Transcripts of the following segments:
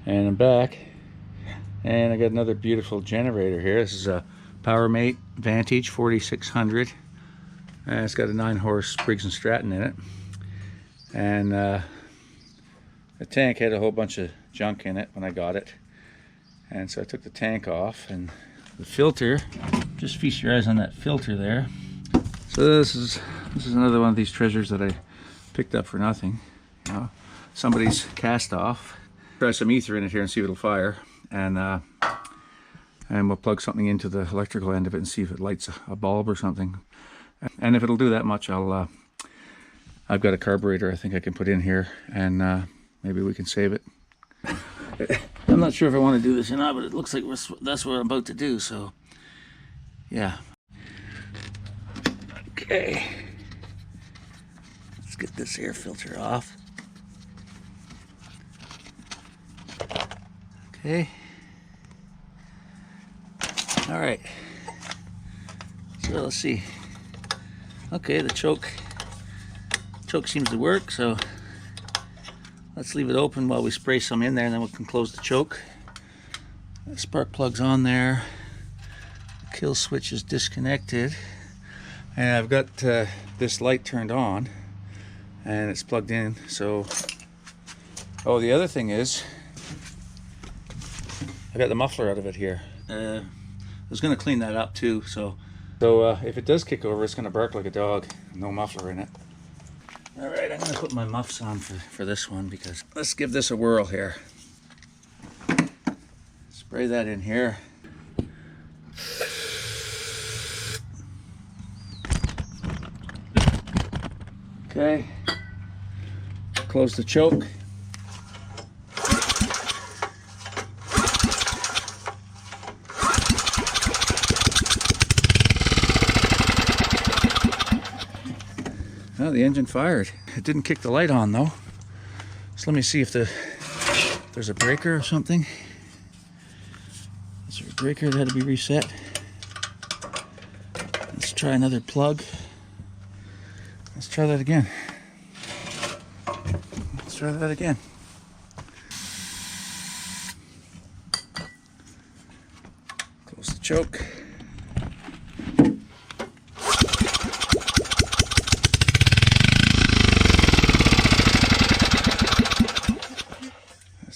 And I'm back, and I got another beautiful generator here. This is a Coleman Vantage 4600, and it's got a 9-horse Briggs & Stratton in it. And the tank had a whole bunch of junk in it when I got it, and so I took the tank off. And the filter, just feast your eyes on that filter there. So this is another one of these treasures that I picked up for nothing. You know, somebody's cast off. Try some ether in it here and see if it'll fire, and we'll plug something into the electrical end of it and see if it lights a bulb or something. And if it'll do that much, I've got a carburetor I think I can put in here, and maybe we can save it. I'm not sure if I want to do this or not, but it looks like that's what I'm about to do, so yeah. Okay, let's get this air filter off. Okay. All right. So let's see. Okay, the choke seems to work, so let's leave it open while we spray some in there, and then we can close the choke. The spark plug's on there. The kill switch is disconnected, and I've got this light turned on, and it's plugged in. So, oh, the other thing is, I got the muffler out of it here. I was going to clean that up too, so if it does kick over, it's going to bark like a dog. No muffler in it. Alright, I'm going to put my muffs on for this one, because let's give this a whirl here. Spray that in here. Okay. Close the choke. Oh, the engine fired. It didn't kick the light on though. So let me see if there's a breaker or something. Is there a breaker that had to be reset? Let's try another plug. Let's try that again. Let's try that again. Close the choke.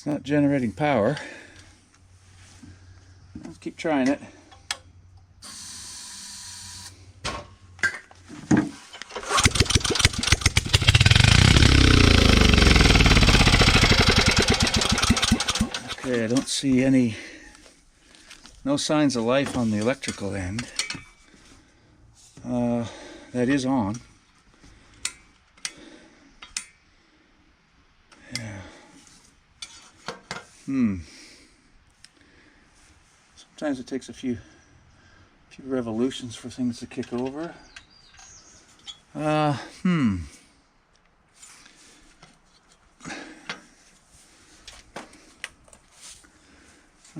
Not generating power. Let's keep trying it. Okay, I don't see no signs of life on the electrical end. That is on. Sometimes it takes a few revolutions for things to kick over. I'll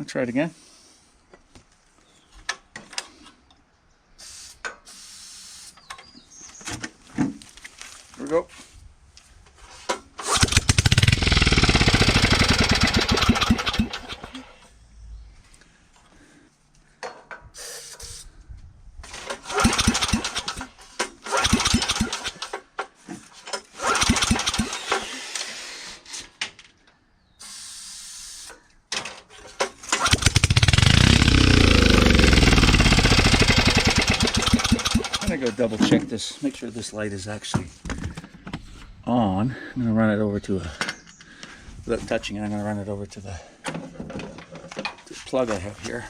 try it again. Here we go. I'm gonna go double check this, make sure this light is actually on. I'm gonna run it over to without touching it, I'm gonna run it over to the plug I have here.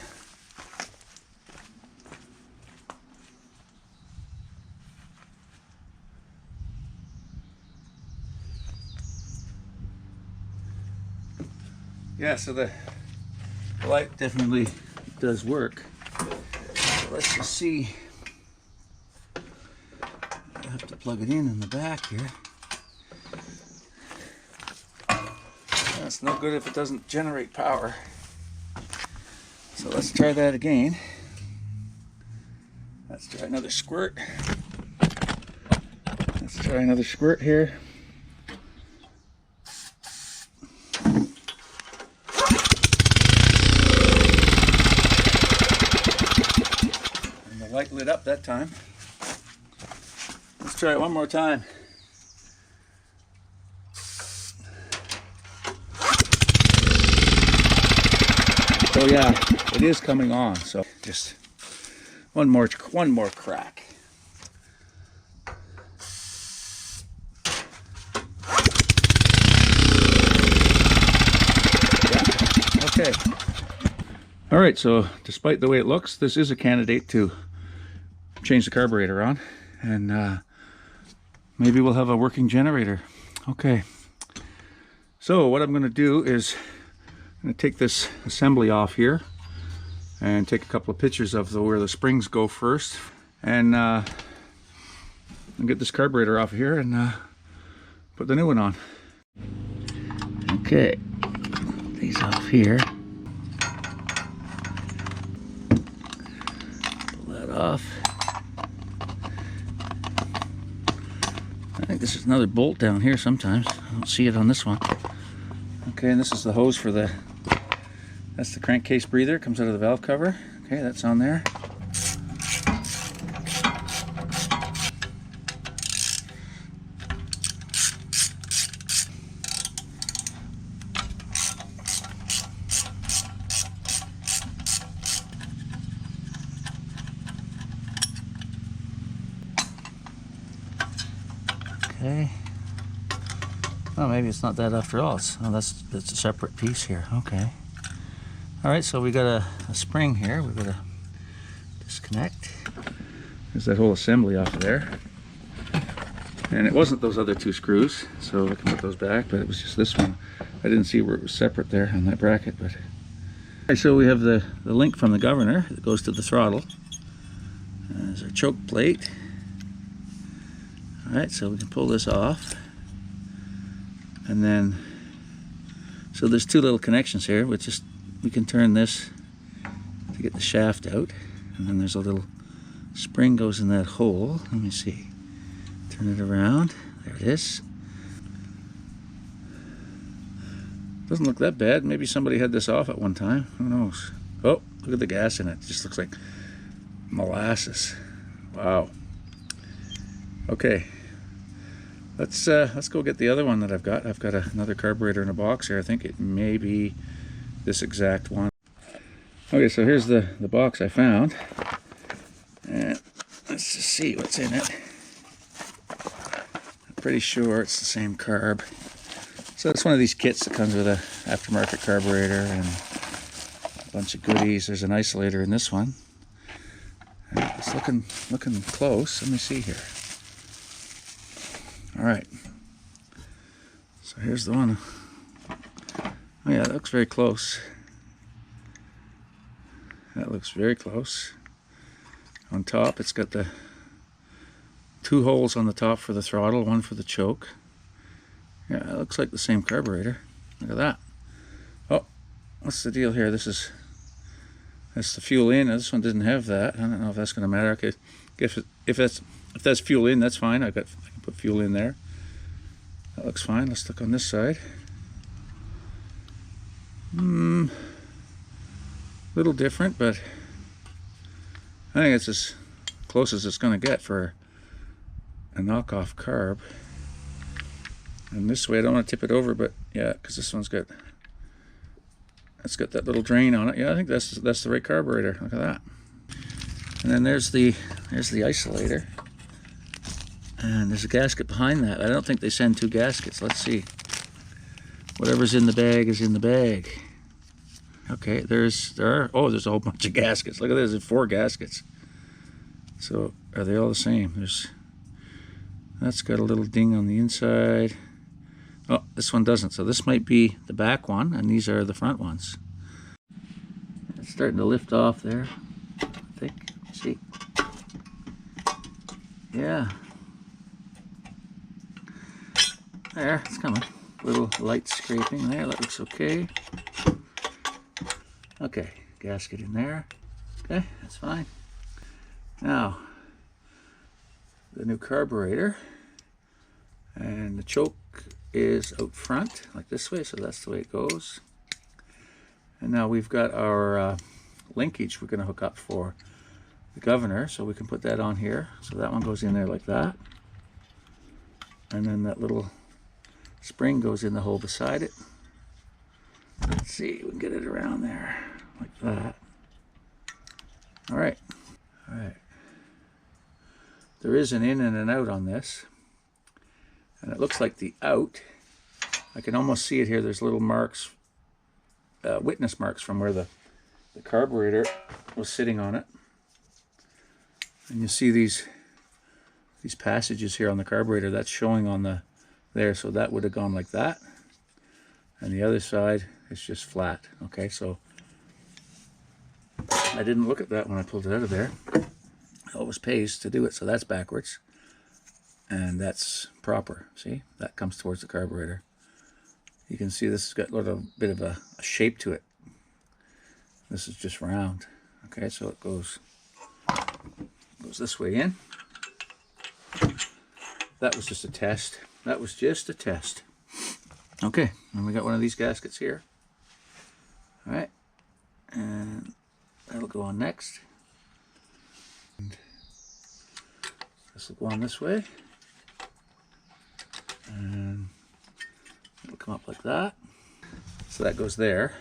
Yeah, so the light definitely does work. So let's just see. I have to plug it in the back here. That's no good if it doesn't generate power. So let's try that again. Let's try another squirt. Let's try another squirt here. lit up that time. Let's try it one more time. So yeah, it is coming on. So just one more crack. Yeah. Okay. All right. So despite the way it looks, this is a candidate to change the carburetor on, and maybe we'll have a working generator. Okay. So what I'm going to do is I'm going to take this assembly off here and take a couple of pictures of where the springs go first, and get this carburetor off of here and put the new one on. Okay, put these off here. Pull that off. I think this is another bolt down here sometimes. I don't see it on this one. Okay, and this is the hose for that's the crankcase breather. It comes out of the valve cover. Okay, that's on there. Okay. Oh, maybe it's not that after all. That's a separate piece here. Okay. All right, so we got a spring here. We've got to disconnect. There's that whole assembly off of there. And it wasn't those other two screws, so I can put those back, but it was just this one. I didn't see where it was separate there on that bracket. But okay, so we have the link from the governor that goes to the throttle. There's our choke plate. All right, so we can pull this off. And then, so there's two little connections here, which is, we can turn this to get the shaft out. And then there's a little spring goes in that hole. Let me see. Turn it around. There it is. Doesn't look that bad. Maybe somebody had this off at one time. Who knows? Oh, look at the gas in it. It just looks like molasses. Wow. Okay. Let's go get the other one that I've got. I've got another carburetor in a box here. I think it may be this exact one. Okay, so here's the box I found. And let's just see what's in it. I'm pretty sure it's the same carb. So it's one of these kits that comes with an aftermarket carburetor and a bunch of goodies. There's an isolator in this one. And it's looking close. Let me see here. All right, so here's the one. Oh yeah, that looks very close. That looks very close. On top, it's got the two holes on the top for the throttle, one for the choke. Yeah, it looks like the same carburetor. Look at that. Oh, what's the deal here? That's the fuel in. This one didn't have that. I don't know if that's going to matter. Okay, if that's fuel in, that's fine. I can put fuel in there. That looks fine. Let's look on this side. Little different, but I think it's as close as it's going to get for a knockoff carb. And this way, I don't want to tip it over, but yeah, because this one's got that little drain on it. Yeah, I think that's the right carburetor. Look at that. And then there's the isolator. And there's a gasket behind that. I don't think they send two gaskets. Let's see. Whatever's in the bag is in the bag. Okay, there's a whole bunch of gaskets. Look at this, there's 4 gaskets. So are they all the same? That's got a little ding on the inside. Oh, this one doesn't. So this might be the back one, and these are the front ones. It's starting to lift off there, I think. See? Yeah. There, it's coming. Little light scraping there, that looks okay. Okay, gasket in there. Okay, that's fine. Now, the new carburetor. And the choke is out front, like this way, so that's the way it goes. And now we've got our linkage we're going to hook up for the governor, so we can put that on here. So that one goes in there like that. And then that little spring goes in the hole beside it. Let's see, we can get it around there like that. All right. All right. There is an in and an out on this. And it looks like the out, I can almost see it here. There's little marks, witness marks from where the carburetor was sitting on it. And you see these passages here on the carburetor. That's showing on the there, so that would have gone like that. And the other side is just flat. Okay, so I didn't look at that when I pulled it out of there. It always pays to do it, so that's backwards. And that's proper. See, that comes towards the carburetor. You can see this has got a little bit of a shape to it. This is just round. Okay, so it goes this way in. That was just a test. That was just a test. Okay, and we got one of these gaskets here. All right, and that'll go on next. And this will go on this way. And it'll come up like that. So that goes there.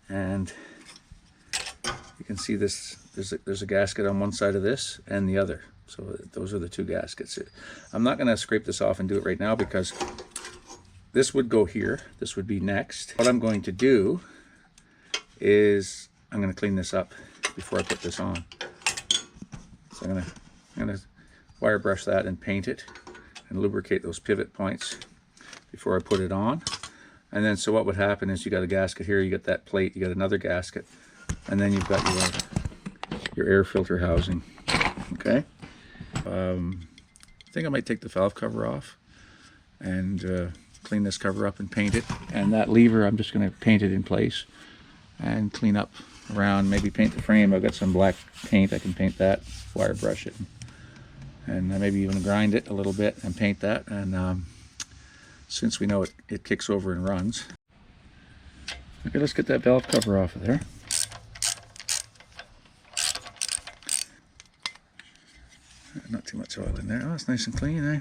And you can see this, there's a gasket on one side of this and the other. So those are the two gaskets. I'm not gonna scrape this off and do it right now because this would go here. This would be next. What I'm going to do is I'm gonna clean this up before I put this on. So I'm gonna wire brush that and paint it and lubricate those pivot points before I put it on. And then so what would happen is you got a gasket here, you got that plate, you got another gasket, and then you've got your air filter housing. Okay. I think I might take the valve cover off and clean this cover up and paint it. And that lever, I'm just going to paint it in place and clean up around, maybe paint the frame. I've got some black paint, I can paint that, wire brush it, and maybe even grind it a little bit and paint that. And since we know it kicks over and runs. Okay, let's get that valve cover off of there. Not too much oil in there. Oh, it's nice and clean, eh?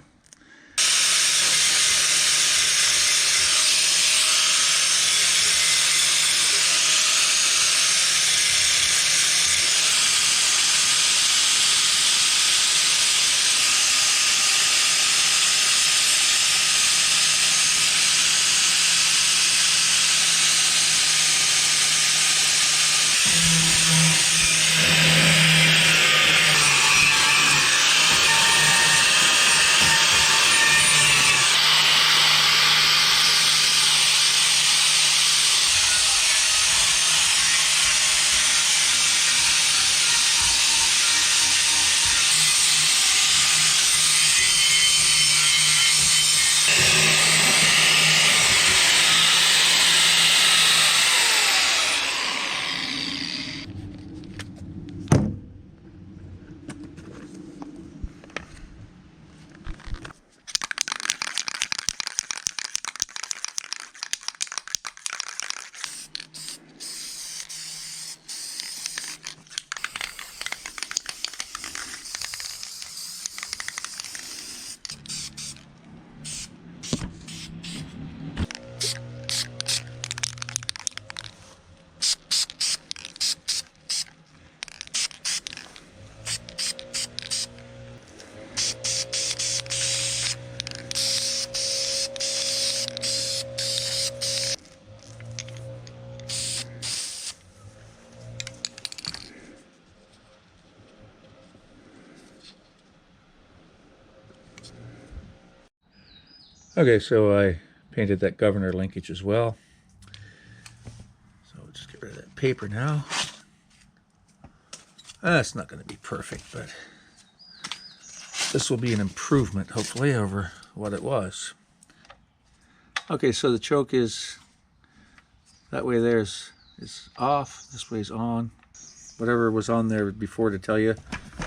Okay, so I painted that governor linkage as well. So we'll just get rid of that paper now. That's not going to be perfect, but this will be an improvement, hopefully, over what it was. Okay, so the choke is, that way there is off, this way is on. Whatever was on there before to tell you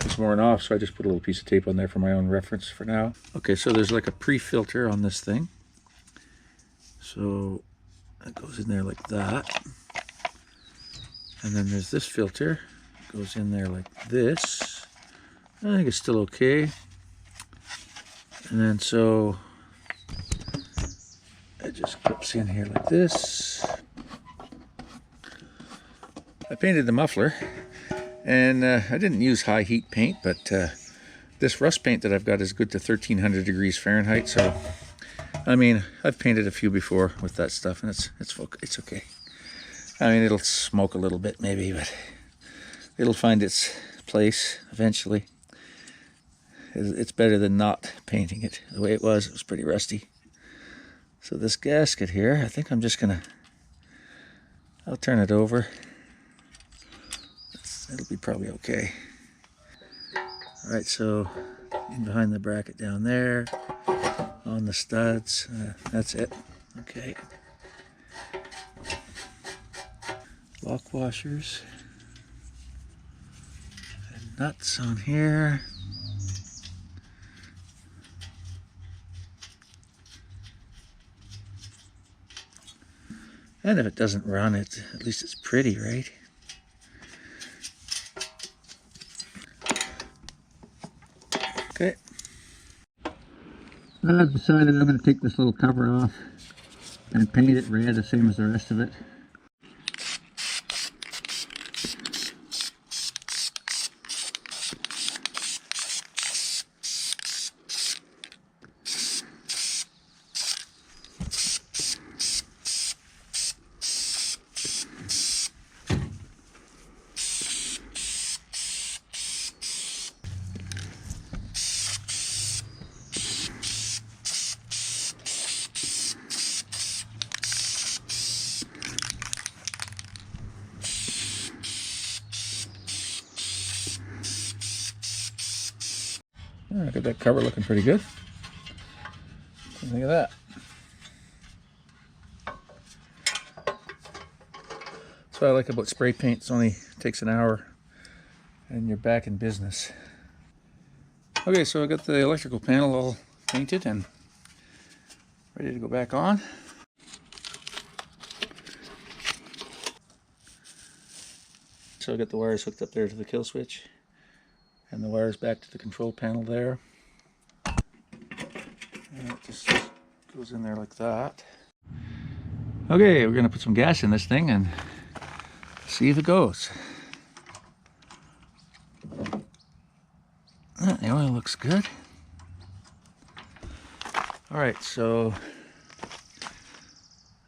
it's worn off, so I just put a little piece of tape on there for my own reference for now. Okay, so there's like a pre-filter on this thing. So that goes in there like that. And then there's this filter, goes in there like this. I think it's still okay. And then so it just clips in here like this. I painted the muffler, and I didn't use high heat paint, but this rust paint that I've got is good to 1300 degrees Fahrenheit. So I mean, I've painted a few before with that stuff, and it's okay. I mean, it'll smoke a little bit maybe, but it'll find its place eventually. It's better than not painting it. The way it was pretty rusty. So this gasket here, I think I'm just gonna, I'll turn it over. It'll be probably okay. All right, so in behind the bracket down there, on the studs, that's it. Okay. Lock washers. And nuts on here. And if it doesn't run, at least it's pretty, right? Okay. I've decided I'm going to take this little cover off and paint it red the same as the rest of it. I got that cover looking pretty good. What do you think of that? That's what I like about spray paint. It only takes an hour and you're back in business. Okay, so I got the electrical panel all painted and ready to go back on. So I got the wires hooked up there to the kill switch and the wires back to the control panel there. And it just goes in there like that. Okay, we're gonna put some gas in this thing and see if it goes. The oil looks good. All right, so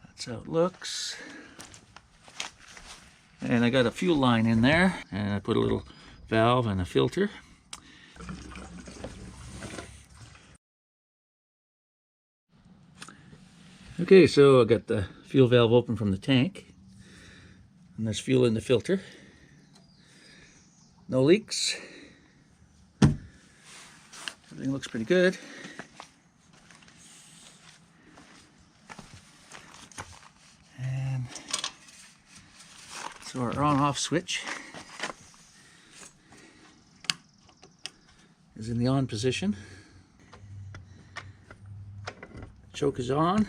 that's how it looks. And I got a fuel line in there, and I put a little valve and a filter. Okay, so I got the fuel valve open from the tank, and there's fuel in the filter. No leaks. Everything looks pretty good. And so our on-off switch is in the on position. Choke is on.